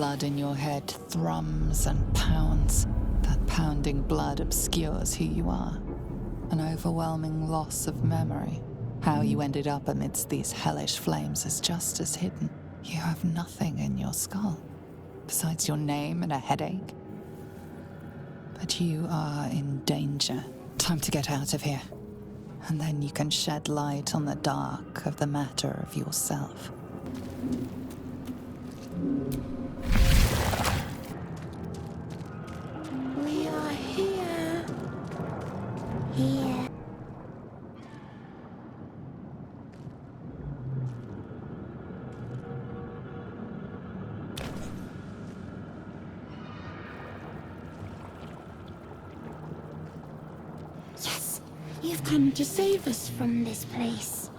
blood in your head thrums and pounds. That pounding blood obscures who you are. An overwhelming loss of memory. How you ended up amidst these hellish flames is just as hidden. You have nothing in your skull, besides your name and a headache. But you are in danger. Time to get out of here. And then you can shed light on the dark of the matter of yourself. We are here. Here. Yes, you've come to save us from this place.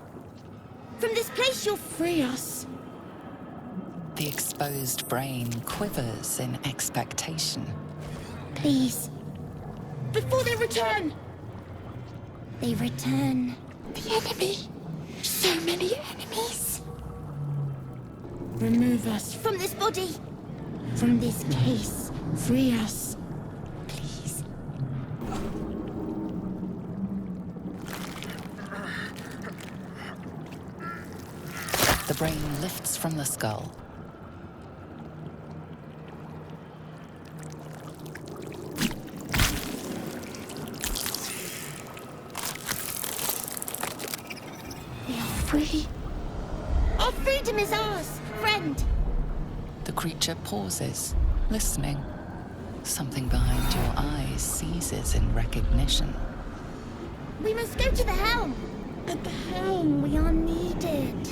From this place, you'll free us. The exposed brain quivers in expectation. Please. Before they return! They return. The enemy. So many enemies. Remove us from this body. From this case. Free us. Please. The brain lifts from the skull. We are free. Our freedom is ours, friend. The creature pauses, listening. Something behind your eyes seizes in recognition. We must go to the helm. At the helm, we are needed.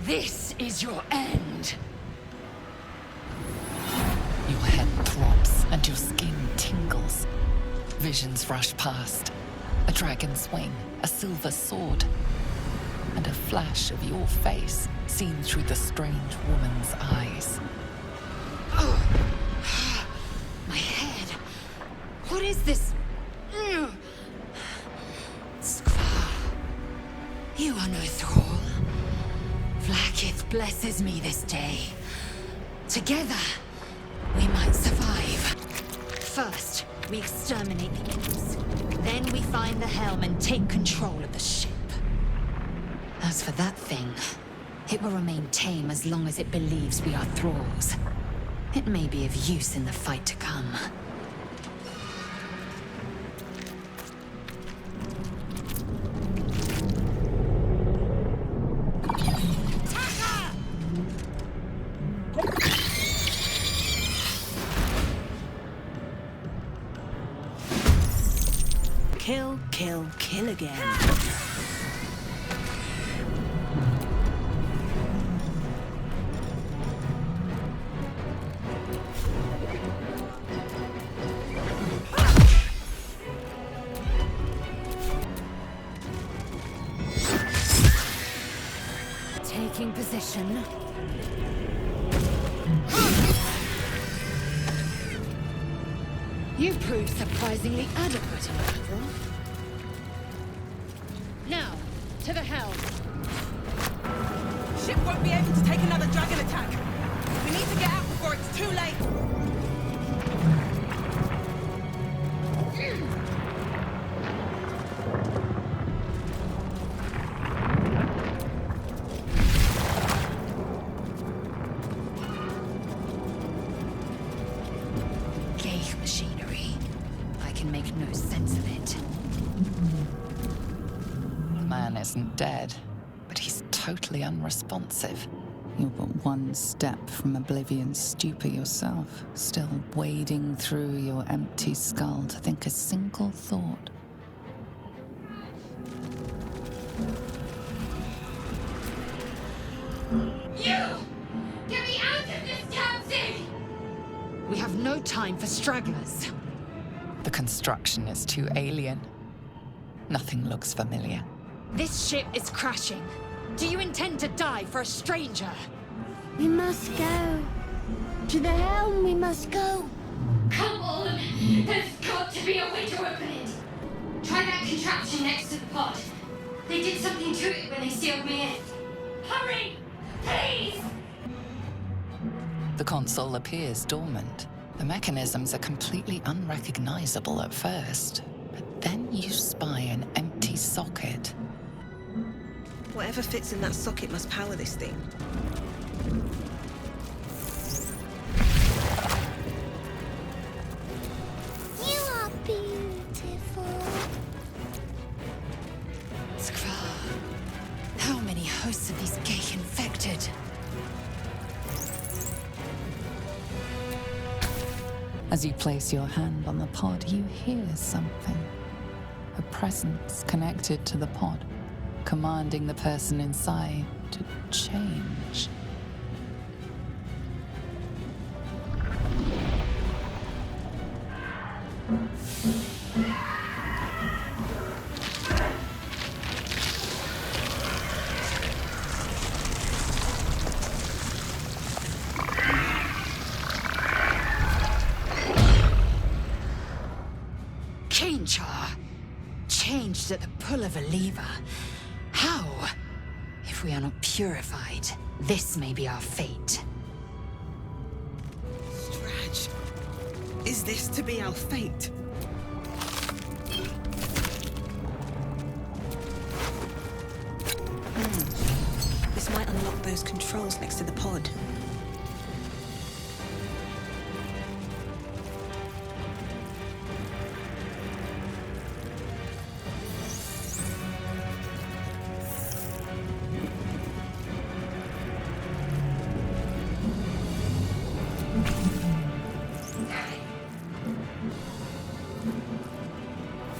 This is your end. Your head throbs and your skin tingles. Visions rush past. A dragon's wing, a silver sword, and a flash of your face seen through the strange woman's eyes. Oh, my head. What is this? Skvar, you are no thrall. Vlaakith blesses me this day. Together, we might survive. First, we exterminate the imps. Then we find the helm and take control of the ship. As for that thing, it will remain tame as long as it believes we are thralls. It may be of use in the fight to come. Kill, kill, kill again. Taking position. You prove surprisingly adequate in battle. Now, to the helm. Ship won't be able to take another dragon attack. We need to get out before it's too late. Ghaik machinery. I can make no sense of it. The man isn't dead, but he's totally unresponsive. You're but one step from oblivion's stupor yourself, still wading through your empty skull to think a single thought. You! Get me out of this damn thing! We have no time for stragglers. The construction is too alien. Nothing looks familiar. This ship is crashing. Do you intend to die for a stranger? We must go. To the helm we must go. Come on! There's got to be a way to open it! Try that contraption next to the pod. They did something to it when they sealed me in. Hurry! Please! The console appears dormant. The mechanisms are completely unrecognizable at first, but then you spy an empty socket. Whatever fits in that socket must power this thing. You are beautiful. Skra. How many hosts of these gay infected? As you place your hand on the pod, you hear something. A presence connected to the pod, commanding the person inside to change. Changed at the pull of a lever. How? If we are not purified, this may be our fate. Strage. Is this to be our fate? This might unlock those controls next to the pod.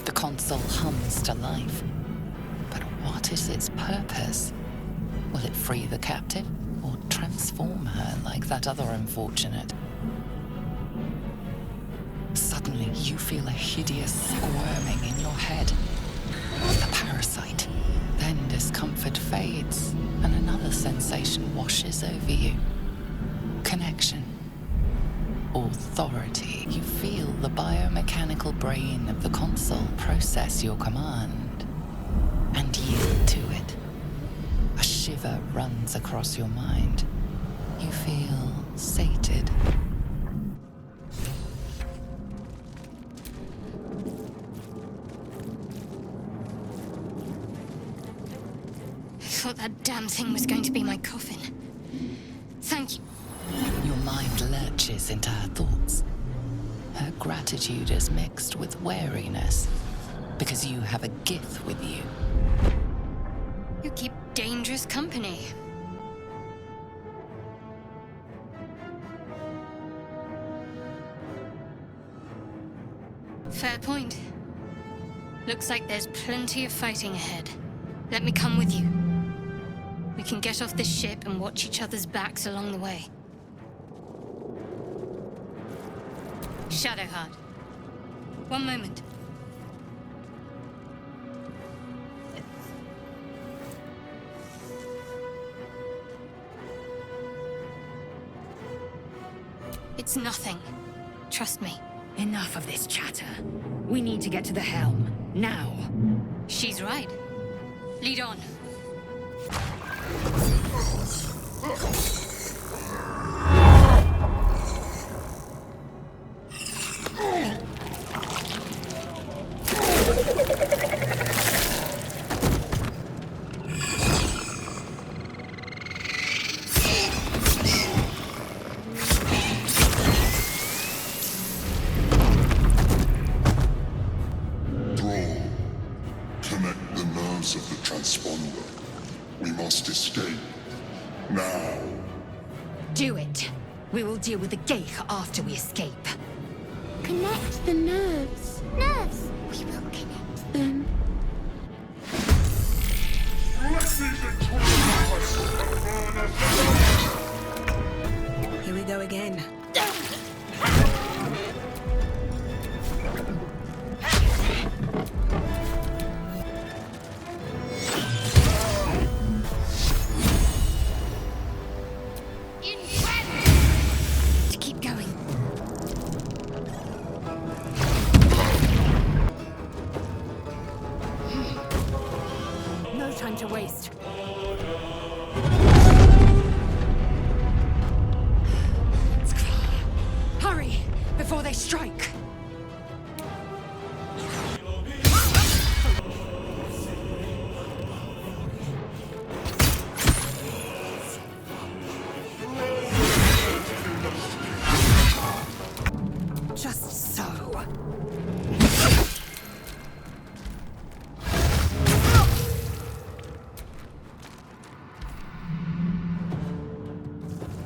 The console hums to life. But what is its purpose? Will it free the captive or transform her like that other unfortunate? Suddenly, you feel a hideous squirming in your head. The parasite. Then discomfort fades, and another sensation washes over you. Connection. Authority. You feel the biomechanical brain of the console process your command and yield to it. A shiver runs across your mind. You feel sated. I thought that damn thing was going to be my coffin. Thank you. Your mind lurches into her thoughts. Her gratitude is mixed with wariness, because you have a gift with you. You keep dangerous company. Fair point. Looks like there's plenty of fighting ahead. Let me come with you. We can get off this ship and watch each other's backs along the way. Shadowheart. One moment. It's nothing. Trust me. Enough of this chatter. We need to get to the helm. Now. She's right. Lead on. Connect the nerves of the transponder. We must escape. Now. Do it. We will deal with the Geich after we escape. Connect the nerves. Nerves! We will connect them. Here we go again. To keep going. No time to waste. Hurry, before they strike. Just so.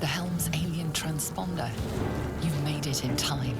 The helm's alien transponder. You've made it in time.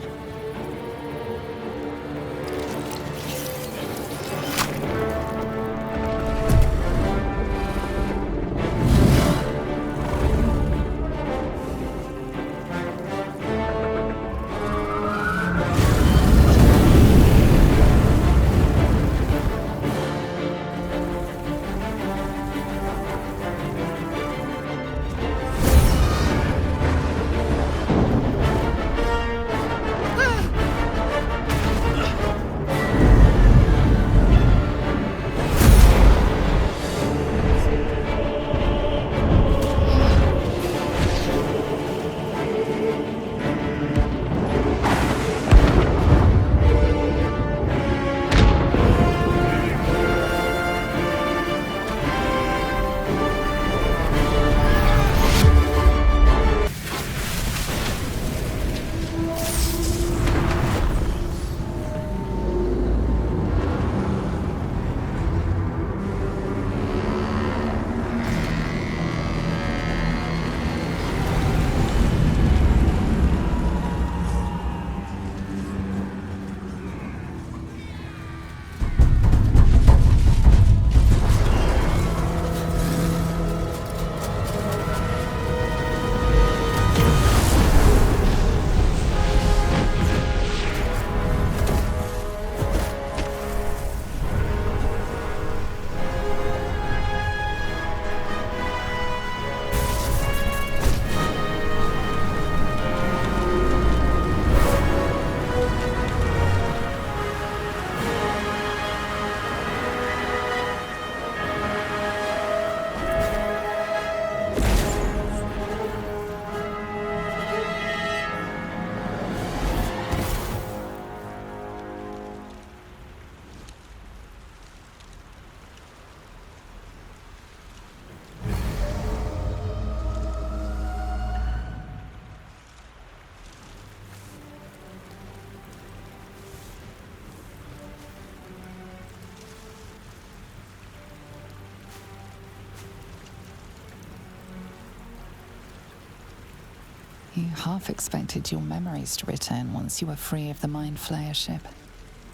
You half expected your memories to return once you were free of the Mind Flayer ship.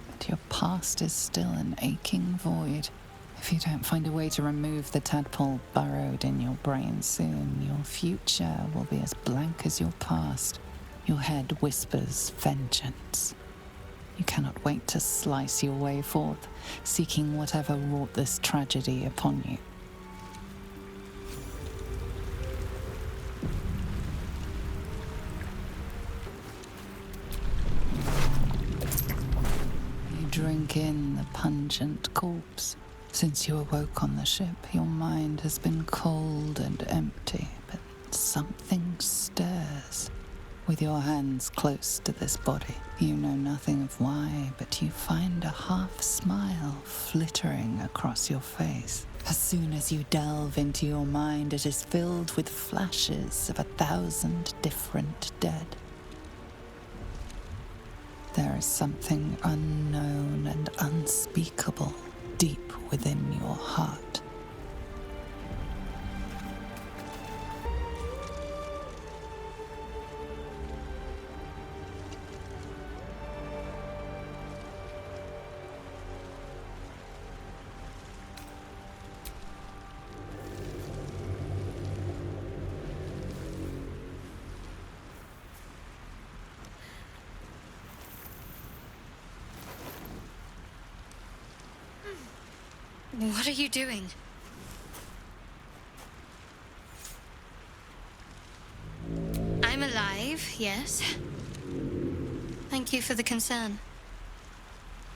But your past is still an aching void. If you don't find a way to remove the tadpole burrowed in your brain soon, your future will be as blank as your past. Your head whispers vengeance. You cannot wait to slice your way forth, seeking whatever wrought this tragedy upon you. You drink in the pungent corpse. Since you awoke on the ship, your mind has been cold and empty, but something stirs. With your hands close to this body, you know nothing of why, but you find a half-smile flittering across your face. As soon as you delve into your mind, it is filled with flashes of 1,000 different dead. There is something unknown and unspeakable deep within your heart. What are you doing? I'm alive, yes. Thank you for the concern.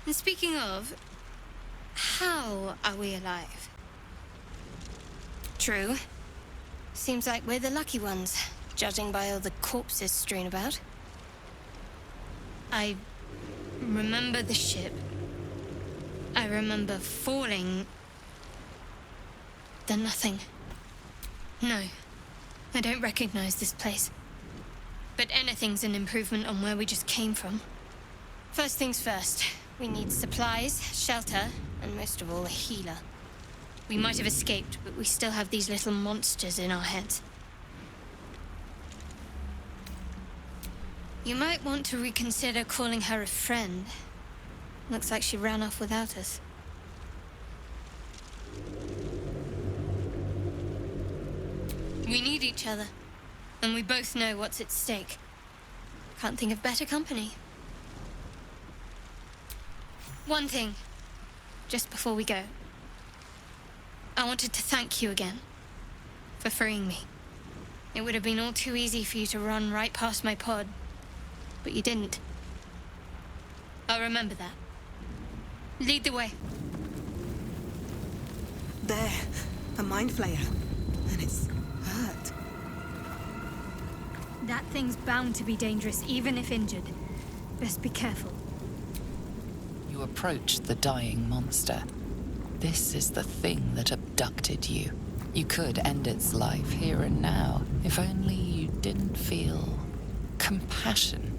And speaking of, how are we alive? True. Seems like we're the lucky ones, judging by all the corpses strewn about. I remember the ship. I remember falling. Then nothing. No, I don't recognize this place. But anything's an improvement on where we just came from. First things first, we need supplies, shelter, and most of all, a healer. We might have escaped, but we still have these little monsters in our heads. You might want to reconsider calling her a friend. Looks like she ran off without us. We need each other, and we both know what's at stake. Can't think of better company. One thing, just before we go. I wanted to thank you again for freeing me. It would have been all too easy for you to run right past my pod, but you didn't. I'll remember that. Lead the way. There. A mind flayer. And it's hurt. That thing's bound to be dangerous, even if injured. Best be careful. You approach the dying monster. This is the thing that abducted you. You could end its life here and now, if only you didn't feel compassion.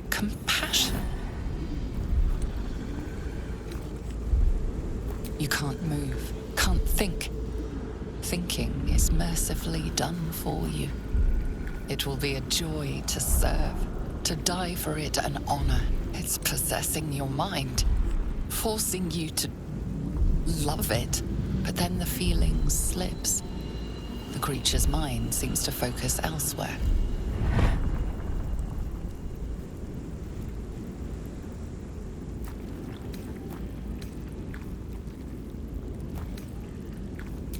Compassion. You can't move, can't think. Thinking is mercifully done for you. It will be a joy to serve, to die for it an honor. It's possessing your mind, forcing you to love it, but then the feeling slips. The creature's mind seems to focus elsewhere.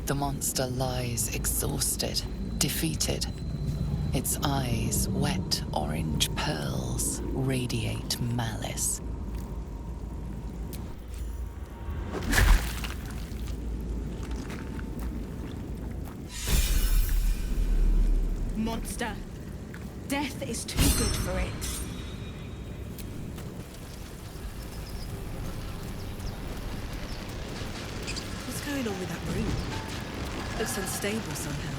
The monster lies exhausted, defeated. Its eyes, wet orange pearls, radiate malice. Monster. Death is too good for it. What's going on with that room? Looks unstable somehow.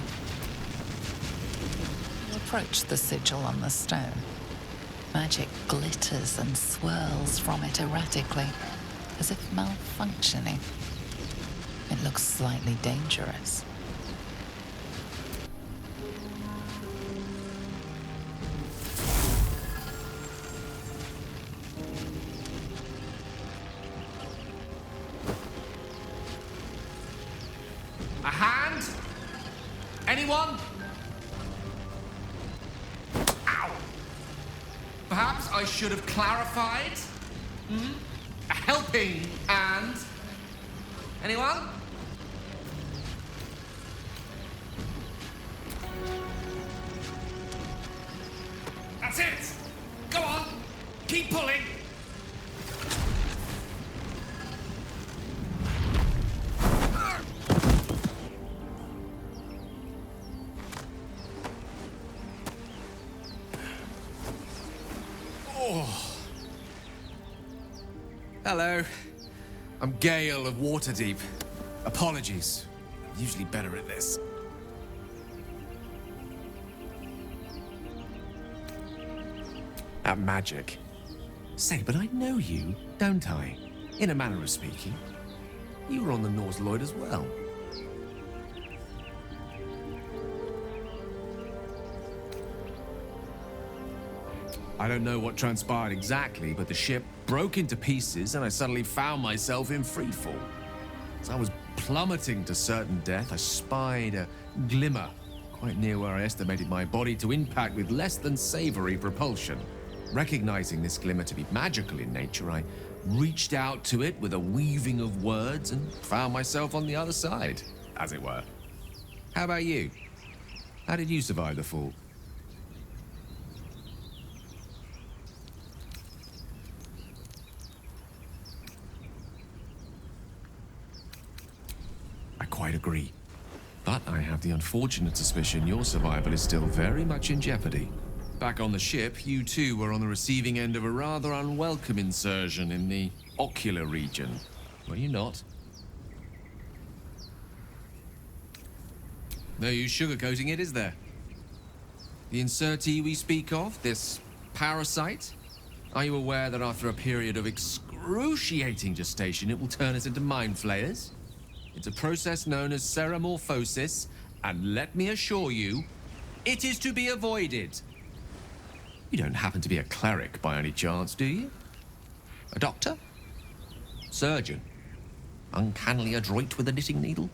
You approach the sigil on the stone. Magic glitters and swirls from it erratically, as if malfunctioning. It looks slightly dangerous. A hand? Anyone? Ow! Perhaps I should have clarified? A helping hand? Anyone? That's it! Go on! Keep pulling! Hello. I'm Gale of Waterdeep. Apologies. I'm usually better at this. At magic. Say, but I know you, don't I? In a manner of speaking. You were on the Norse Lloyd as well. I don't know what transpired exactly, but the ship broke into pieces and I suddenly found myself in freefall. As I was plummeting to certain death, I spied a glimmer quite near where I estimated my body to impact with less than savory propulsion. Recognizing this glimmer to be magical in nature, I reached out to it with a weaving of words, and found myself on the other side, as it were. How about you? How did you survive the fall? I quite agree. But I have the unfortunate suspicion your survival is still very much in jeopardy. Back on the ship, you too were on the receiving end of a rather unwelcome insertion in the ocular region. Were you not? No use sugarcoating it, is there? The insertee we speak of, this parasite, are you aware that after a period of excruciating gestation, it will turn us into mind flayers? It's a process known as ceramorphosis, and let me assure you, it is to be avoided. You don't happen to be a cleric by any chance, do you? A doctor? Surgeon? Uncannily adroit with a knitting needle?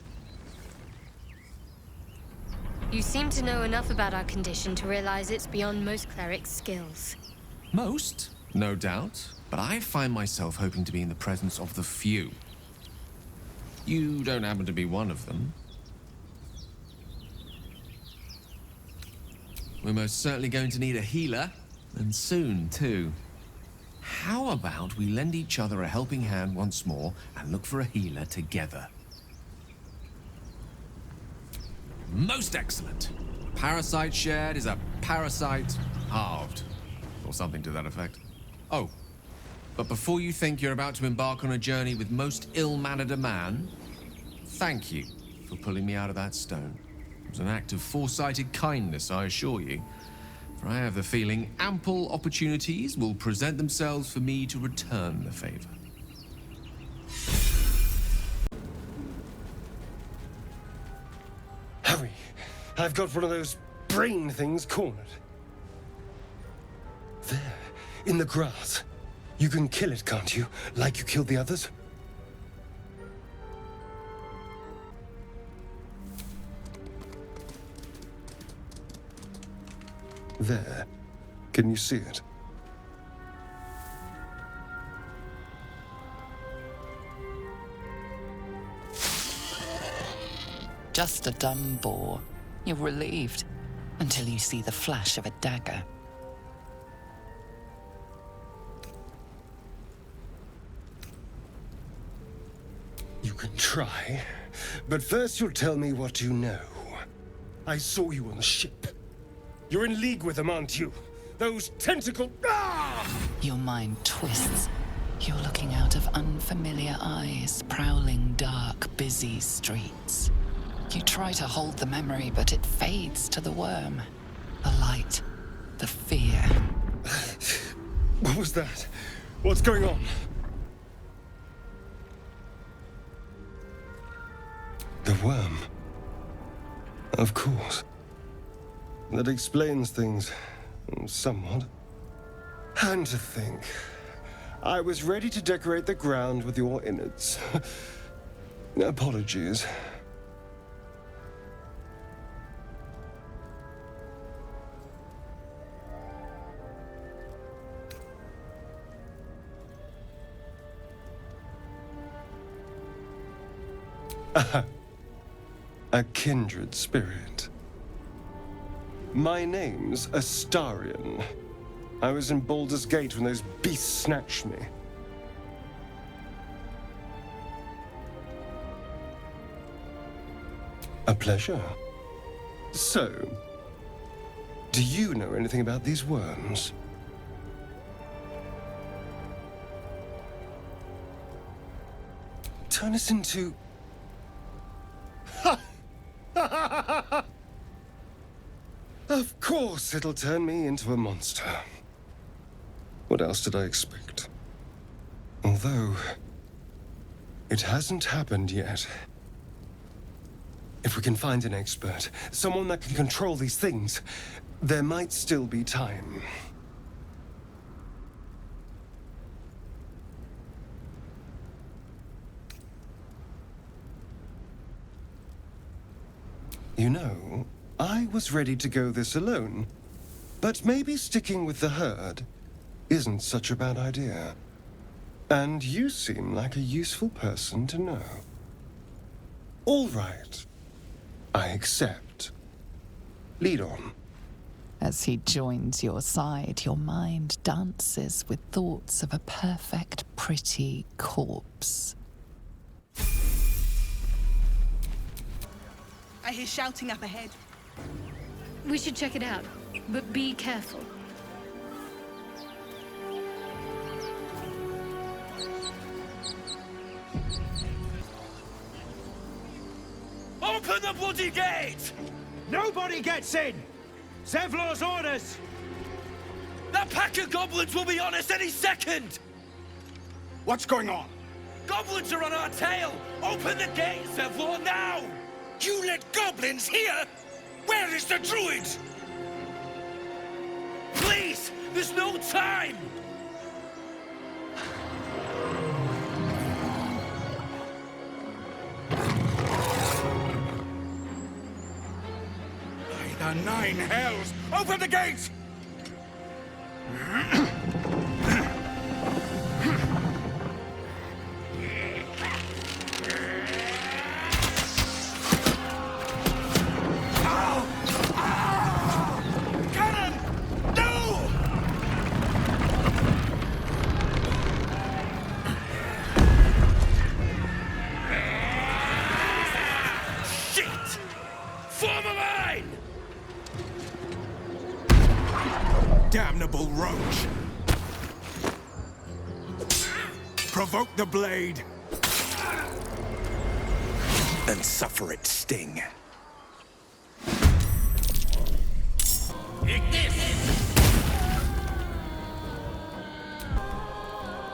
You seem to know enough about our condition to realize it's beyond most clerics' skills. Most, no doubt, but I find myself hoping to be in the presence of the few. You don't happen to be one of them. We're most certainly going to need a healer, and soon, too. How about we lend each other a helping hand once more and look for a healer together? Most excellent. Parasite shared is a parasite halved, or something to that effect. Oh, but before you think you're about to embark on a journey with most ill-mannered a man, thank you for pulling me out of that stone. It was an act of foresighted kindness, I assure you. For I have the feeling ample opportunities will present themselves for me to return the favor. Hurry! I've got one of those brain things cornered. There, in the grass. You can kill it, can't you? Like you killed the others? There. Can you see it? Just a dumb boar. You're relieved until you see the flash of a dagger. You can try, but first you'll tell me what you know. I saw you on the ship. You're in league with them, aren't you? Those tentacle... Ah! Your mind twists. You're looking out of unfamiliar eyes, prowling dark, busy streets. You try to hold the memory, but it fades to the worm. The light, the fear. What was that? What's going on? The worm. Of course. That explains things, somewhat. And to think, I was ready to decorate the ground with your innards. Apologies. A kindred spirit. My name's Astarion. I was in Baldur's Gate when those beasts snatched me. A pleasure. So, do you know anything about these worms? Turn us into... Of course it'll turn me into a monster. What else did I expect? Although, it hasn't happened yet. If we can find an expert, someone that can control these things, there might still be time. You know, I was ready to go this alone, but maybe sticking with the herd isn't such a bad idea. And you seem like a useful person to know. All right. I accept. Lead on. As he joins your side, your mind dances with thoughts of a perfect, pretty corpse. I hear shouting up ahead. We should check it out, but be careful. Open the bloody gate! Nobody gets in! Zevlor's orders! That pack of goblins will be on us any second! What's going on? Goblins are on our tail! Open the gate, Zevlor, now! You let goblins here? Where is the druid? Please! There's no time! By the 9 hells! Open the gate! Damnable roach! Provoke the blade! And suffer its sting.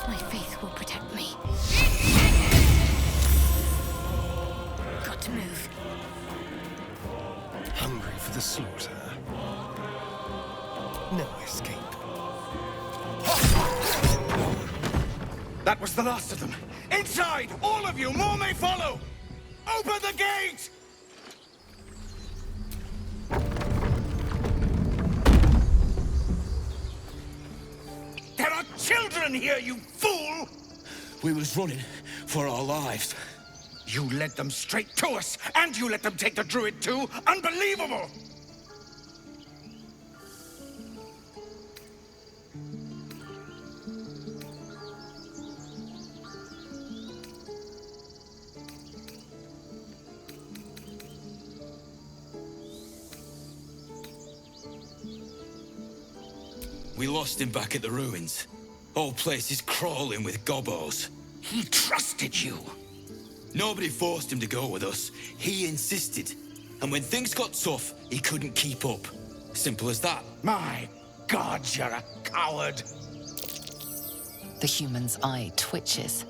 My faith will protect me. Got to move. Hungry for the slaughter. No escape. That was the last of them. Inside! All of you! More may follow! Open the gate! There are children here, you fool! We was running for our lives. You led them straight to us, and you let them take the druid too? Unbelievable! We lost him back at the ruins. Whole place is crawling with gobos. He trusted you. Nobody forced him to go with us. He insisted. And when things got tough, he couldn't keep up. Simple as that. My God, you're a coward. The human's eye twitches.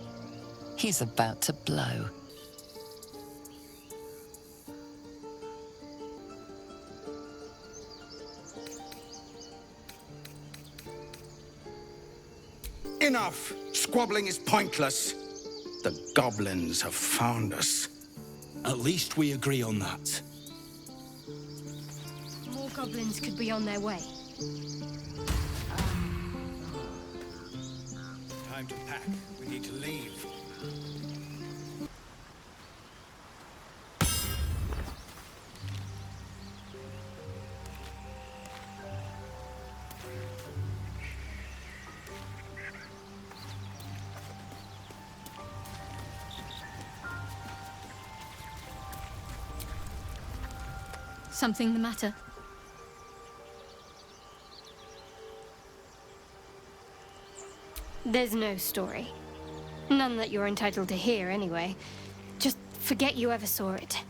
He's about to blow. Enough! Squabbling is pointless. The goblins have found us. At least we agree on that. More goblins could be on their way. Time to pack. We need to leave. Something the matter? There's no story. None that you're entitled to hear, anyway. Just forget you ever saw it.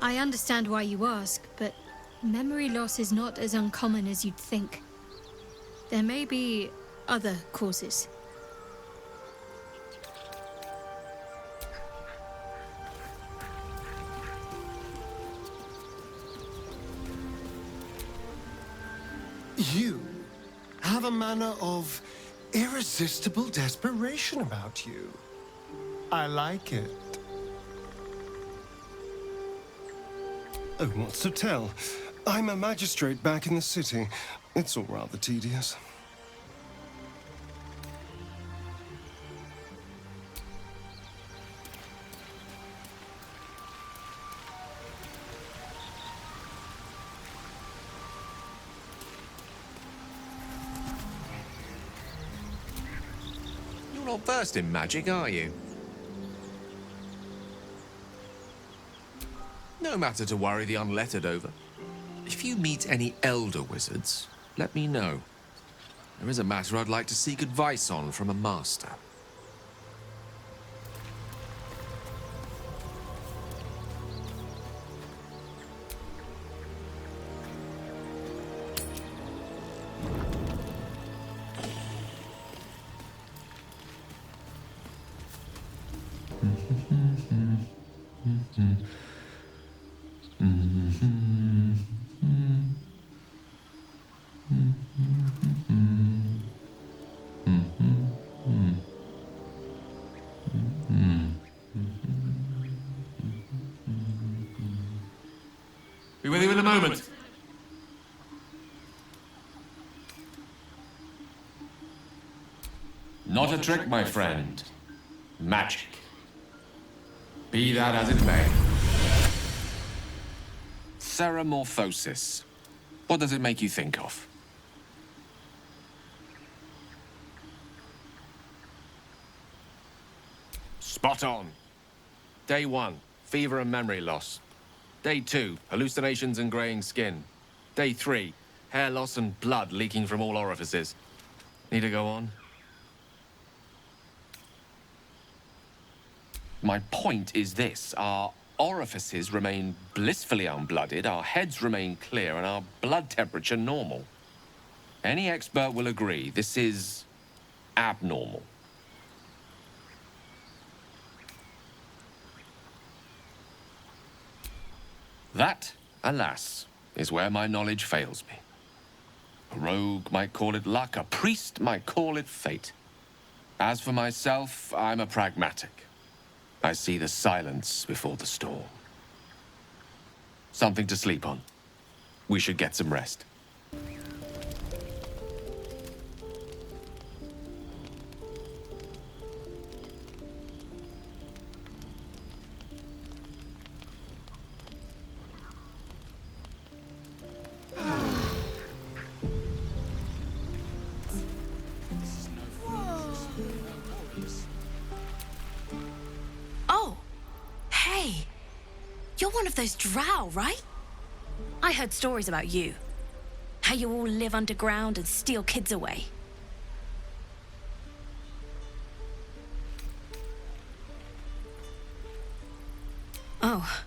I understand why you ask, but memory loss is not as uncommon as you'd think. There may be other causes. You have a manner of irresistible desperation about you. I like it. Oh, what's to tell? I'm a magistrate back in the city. It's all rather tedious. You're not versed in magic, are you? No matter to worry the unlettered over. If you meet any elder wizards, let me know. There is a matter I'd like to seek advice on from a master. Be with you in a moment. Not a trick, my friend. Magic. Be that as it may. Ceramorphosis. What does it make you think of? Spot on. Day 1, fever and memory loss. Day 2, hallucinations and graying skin. Day 3, hair loss and blood leaking from all orifices. Need to go on? My point is this. Our orifices remain blissfully unblooded, our heads remain clear, and our blood temperature normal. Any expert will agree this is abnormal. That, alas, is where my knowledge fails me. A rogue might call it luck, a priest might call it fate. As for myself, I'm a pragmatic. I see the silence before the storm. Something to sleep on. We should get some rest. You're one of those drow, right? I heard stories about you. How you all live underground and steal kids away. Oh.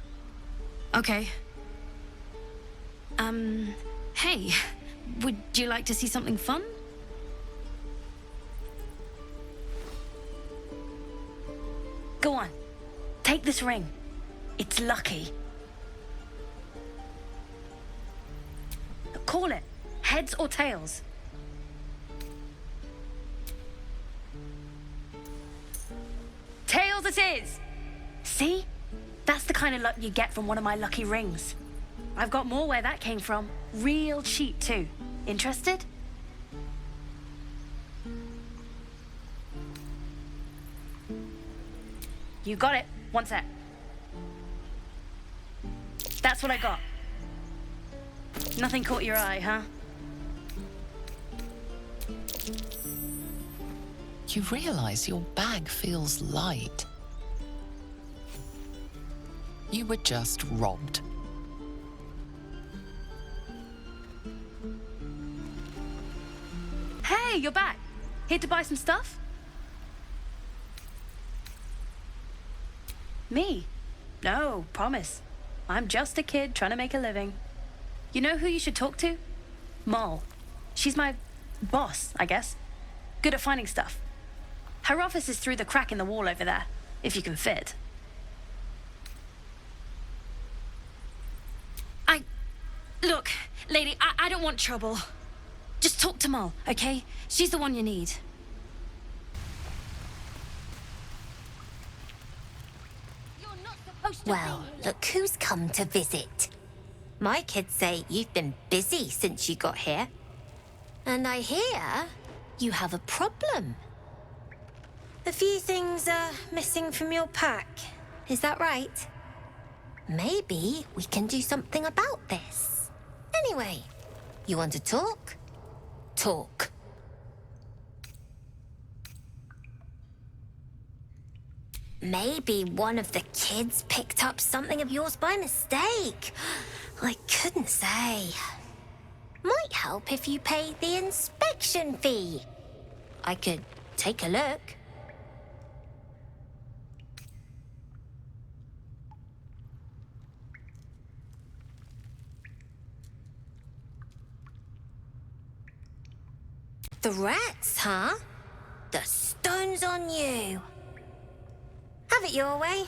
Okay. Hey. Would you like to see something fun? Go on. Take this ring. It's lucky. Call it. Heads or tails? Tails it is! See? That's the kind of luck you get from one of my lucky rings. I've got more where that came from. Real cheap, too. Interested? You got it. One sec. That's what I got. Nothing caught your eye, huh? You realize your bag feels light. You were just robbed. Hey, you're back. Here to buy some stuff? Me? No, promise. I'm just a kid trying to make a living. You know who you should talk to? Moll. She's my boss, I guess. Good at finding stuff. Her office is through the crack in the wall over there, if you can fit. Look, lady, I don't want trouble. Just talk to Moll, okay? She's the one you need. Well, look who's come to visit. My kids say you've been busy since you got here. And I hear you have a problem. A few things are missing from your pack. Is that right? Maybe we can do something about this. Anyway, you want to talk? Talk. Maybe one of the kids picked up something of yours by mistake. I couldn't say. Might help if you paid the inspection fee. I could take a look. The rats, huh? The stone's on you. Have it your way.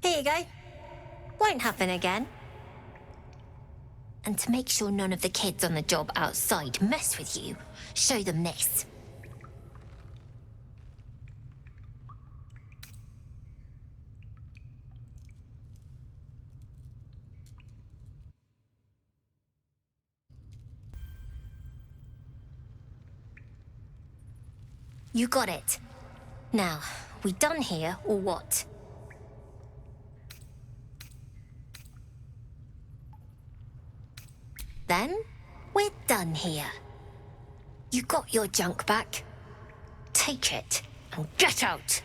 Here you go. Won't happen again. And to make sure none of the kids on the job outside mess with you, show them this. You got it. Now, we done here, or what? Then, we're done here. You got your junk back. Take it, and get out!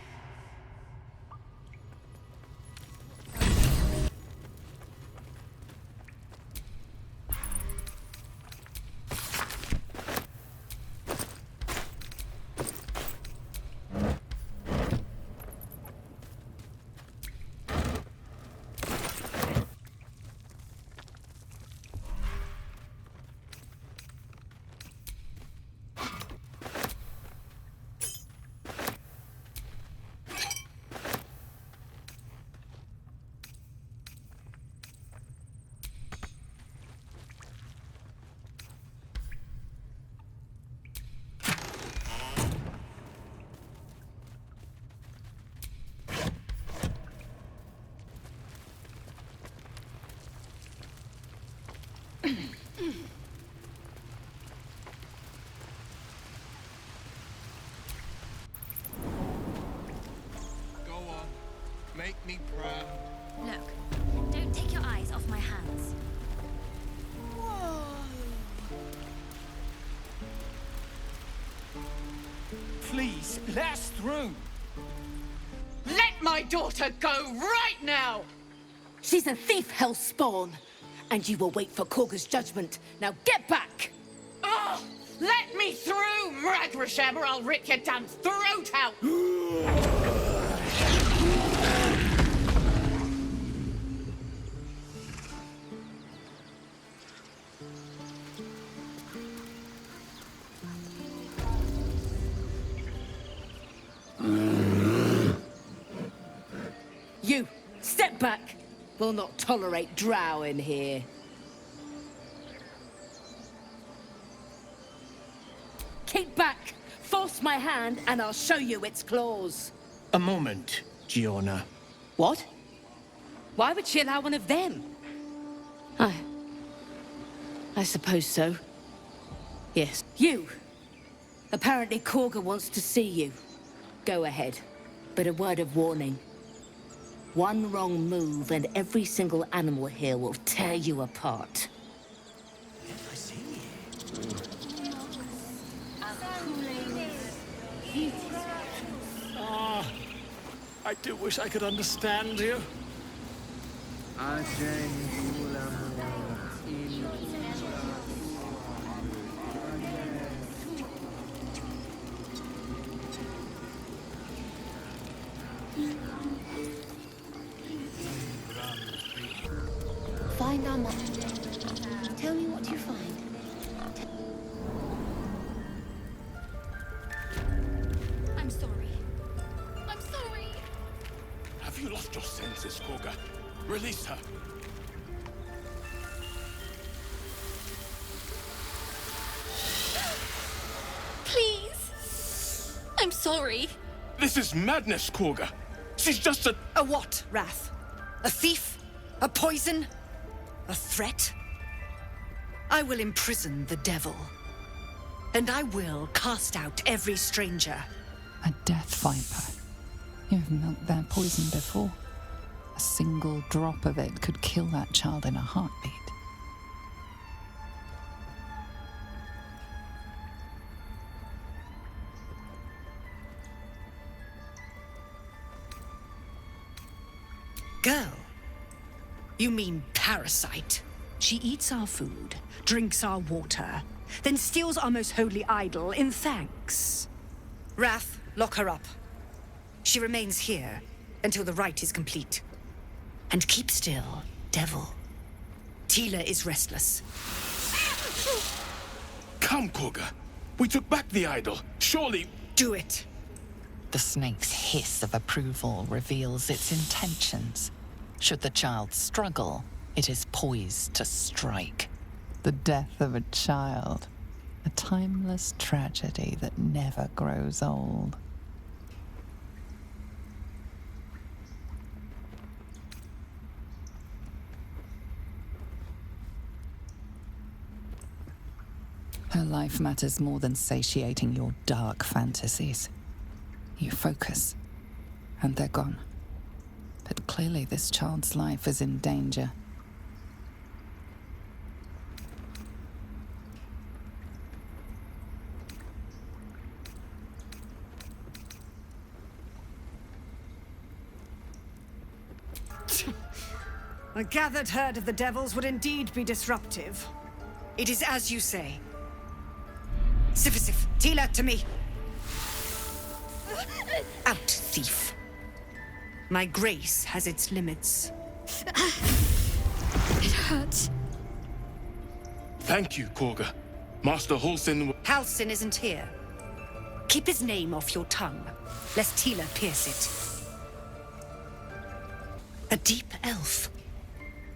Make me proud. Look, don't take your eyes off my hands. Please, let us through. Let my daughter go right now! She's a thief, hellspawn. And you will wait for Korga's judgment. Now get back! Oh, let me through, Mragrasham, or I'll rip your damn throat out! You, step back. We'll not tolerate drow in here. Keep back. Force my hand and I'll show you its claws. A moment, Giona. What? Why would she allow one of them? I suppose so. Yes. You. Apparently Korga wants to see you. Go ahead. But a word of warning. One wrong move and every single animal here will tear you apart. Ah, I do wish I could understand you. Find our mom. Tell me what you find. I'm sorry. I'm sorry. Have you lost your senses, Korga? Release her. Please. I'm sorry. This is madness, Korga. This is just a... A what, Wrath? A thief? A poison? A threat? I will imprison the devil. And I will cast out every stranger. A death viper. You've milked their poison before. A single drop of it could kill that child in a heartbeat. Girl? You mean parasite? She eats our food, drinks our water, then steals our most holy idol in thanks. Wrath, lock her up. She remains here until the rite is complete. And keep still, devil. Tila is restless. Come, Korga. We took back the idol. Surely... Do it. The snake's hiss of approval reveals its intentions. Should the child struggle, it is poised to strike. The death of a child. A timeless tragedy that never grows old. Her life matters more than satiating your dark fantasies. You focus, and they're gone. But clearly this child's life is in danger. A gathered herd of the devils would indeed be disruptive. It is as you say. Sifisif, Tila, to me! Out, thief. My grace has its limits. It hurts. Thank you, Korga. Master Halsin... Halsin isn't here. Keep his name off your tongue, lest Tila pierce it. A deep elf.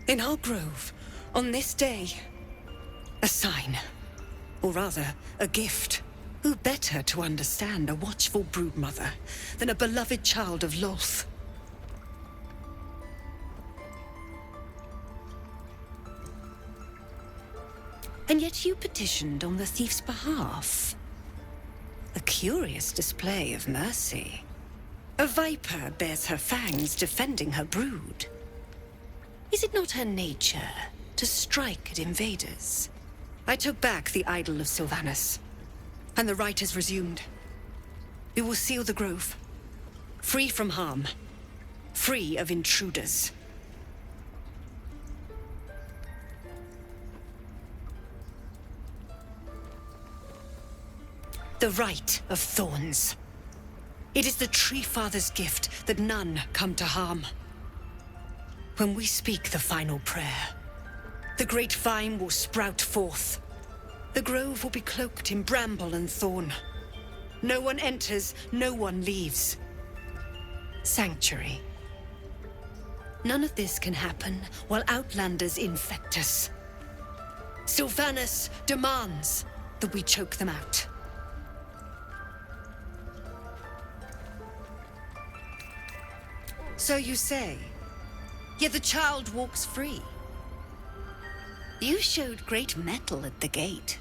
In our grove, on this day. A sign. Or rather, a gift. Who better to understand a watchful broodmother than a beloved child of Lolth? And yet you petitioned on the thief's behalf. A curious display of mercy. A viper bears her fangs defending her brood. Is it not her nature to strike at invaders? I took back the idol of Sylvanus, and the rite has resumed. We will seal the grove, free from harm, free of intruders. The rite of thorns. It is the Tree Father's gift that none come to harm. When we speak the final prayer, the great vine will sprout forth. The grove will be cloaked in bramble and thorn. No one enters, no one leaves. Sanctuary. None of this can happen while Outlanders infect us. Sylvanus demands that we choke them out. So you say, yet the child walks free. You showed great mettle at the gate.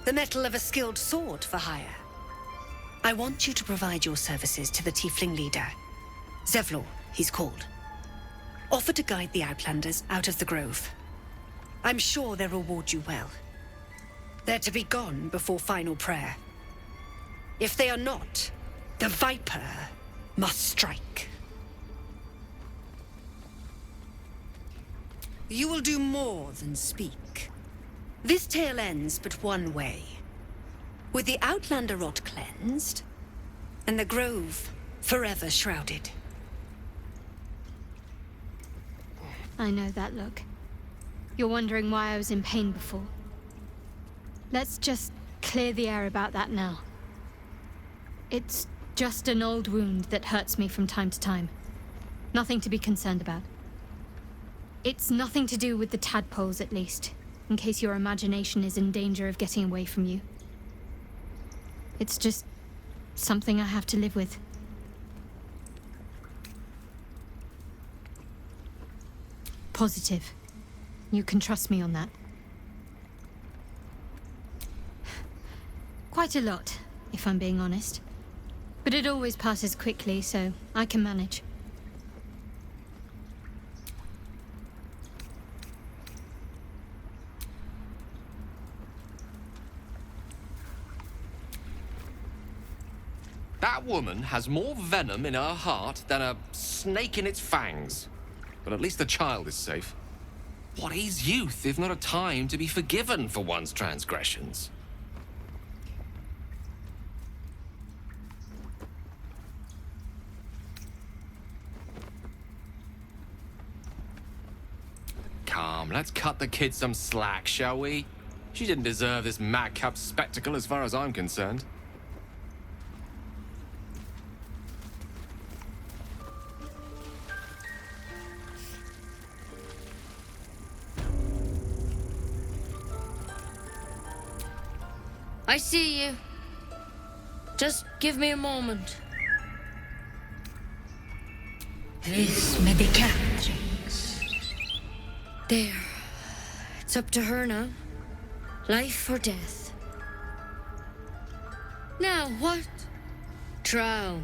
The mettle of a skilled sword for hire. I want you to provide your services to the tiefling leader. Zevlor, he's called. Offer to guide the Outlanders out of the grove. I'm sure they'll reward you well. They're to be gone before final prayer. If they are not, the Viper must strike. You will do more than speak. This tale ends but one way. With the Outlander rot cleansed, and the grove forever shrouded. I know that look. You're wondering why I was in pain before. Let's just clear the air about that now. It's just an old wound that hurts me from time to time. Nothing to be concerned about. It's nothing to do with the tadpoles, at least, in case your imagination is in danger of getting away from you. It's just something I have to live with. Positive. You can trust me on that. Quite a lot, if I'm being honest. But it always passes quickly, so I can manage. That woman has more venom in her heart than a snake in its fangs. But at least the child is safe. What is youth if not a time to be forgiven for one's transgressions? Come, let's cut the kid some slack, shall we? She didn't deserve this madcap spectacle as far as I'm concerned. I see you. Just give me a moment. Vis medicatrix. There. It's up to her now. Life or death. Now, what? Drow.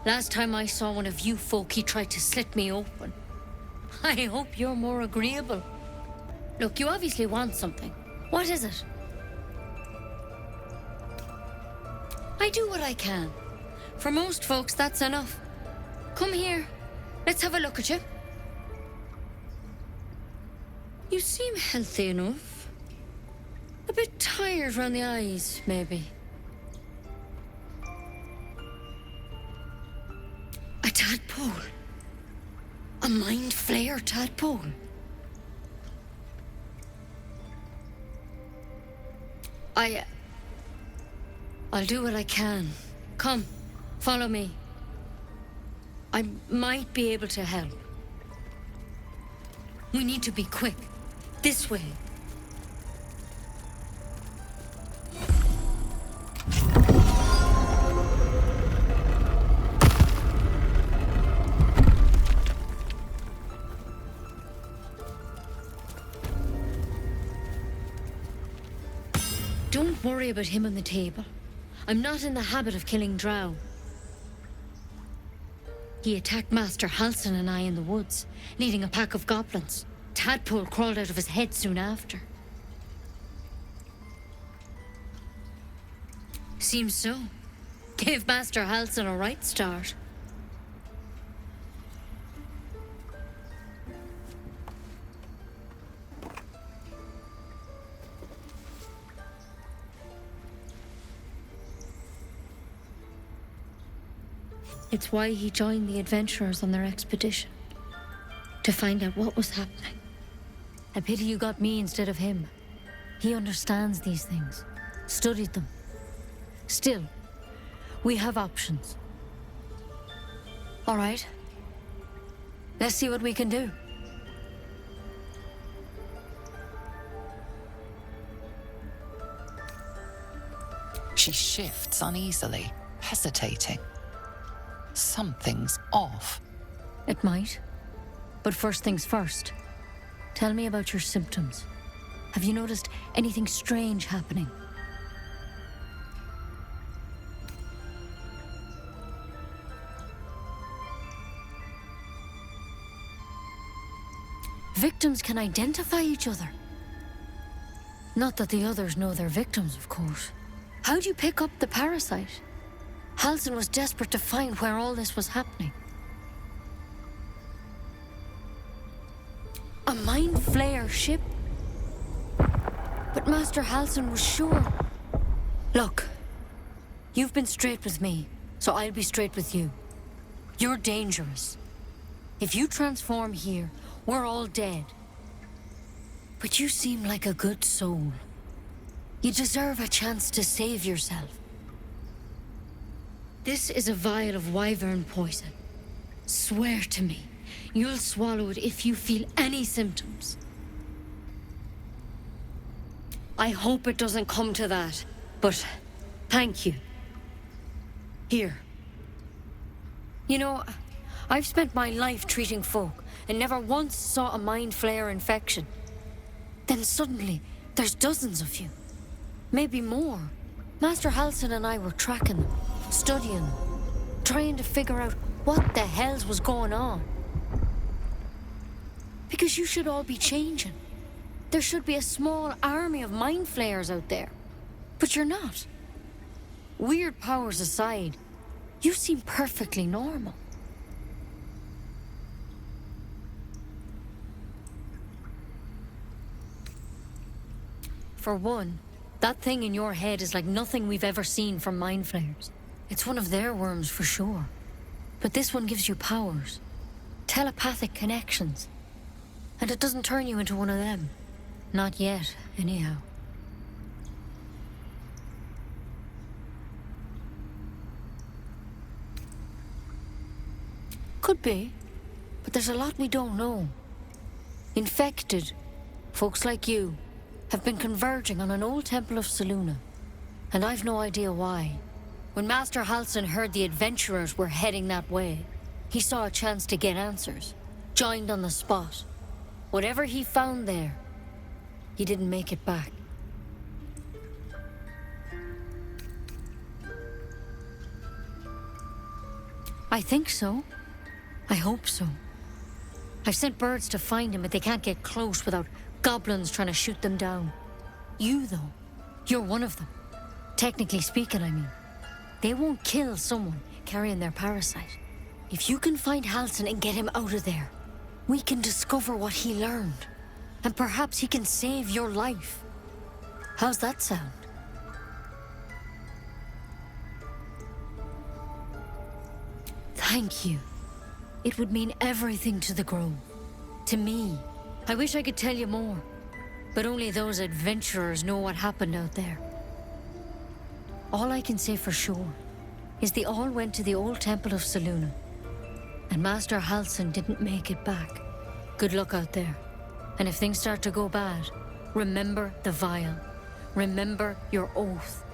Last time I saw one of you folk, he tried to slit me open. I hope you're more agreeable. Look, you obviously want something. What is it? I do what I can. For most folks, that's enough. Come here. Let's have a look at you. You seem healthy enough. A bit tired around the eyes, maybe. A tadpole. A mind flayer tadpole. I'll do what I can. Come, follow me. I might be able to help. We need to be quick. This way. Don't worry about him on the table. I'm not in the habit of killing drow. He attacked Master Halsin and I in the woods, leading a pack of goblins. Tadpole crawled out of his head soon after. Seems so. Gave Master Halsin a right start. It's why he joined the adventurers on their expedition. To find out what was happening. A pity you got me instead of him. He understands these things. Studied them. Still, we have options. All right. Let's see what we can do. She shifts uneasily, hesitating. Something's off. It might. But first things first. Tell me about your symptoms. Have you noticed anything strange happening? Victims can identify each other. Not that the others know they're victims, of course. How'd you pick up the parasite? Halsin was desperate to find where all this was happening. A mind flayer ship? But Master Halsin was sure. Look, you've been straight with me, so I'll be straight with you. You're dangerous. If you transform here, we're all dead. But you seem like a good soul. You deserve a chance to save yourself. This is a vial of wyvern poison. Swear to me, you'll swallow it if you feel any symptoms. I hope it doesn't come to that, but thank you. Here. You know, I've spent my life treating folk and never once saw a mind flare infection. Then suddenly, there's dozens of you. Maybe more. Master Halsin and I were tracking them, studying them, trying to figure out what the hells was going on. Because you should all be changing. There should be a small army of mind flayers out there. But you're not. Weird powers aside, you seem perfectly normal. For one, that thing in your head is like nothing we've ever seen from mind flayers. It's one of their worms for sure. But this one gives you powers. Telepathic connections. And it doesn't turn you into one of them. Not yet, anyhow. Could be, but there's a lot we don't know. Infected, folks like you, have been converging on an old temple of Selûne, and I've no idea why. When Master Halsin heard the adventurers were heading that way, he saw a chance to get answers, joined on the spot. Whatever he found there, he didn't make it back. I think so. I hope so. I've sent birds to find him, but they can't get close without goblins trying to shoot them down. You, though, you're one of them. Technically speaking, I mean. They won't kill someone carrying their parasite. If you can find Halsin and get him out of there, we can discover what he learned. And perhaps he can save your life. How's that sound? Thank you. It would mean everything to the Grove. To me. I wish I could tell you more. But only those adventurers know what happened out there. All I can say for sure is they all went to the old temple of Selûne. And Master Halsin didn't make it back. Good luck out there. And if things start to go bad, remember the vial. Remember your oath.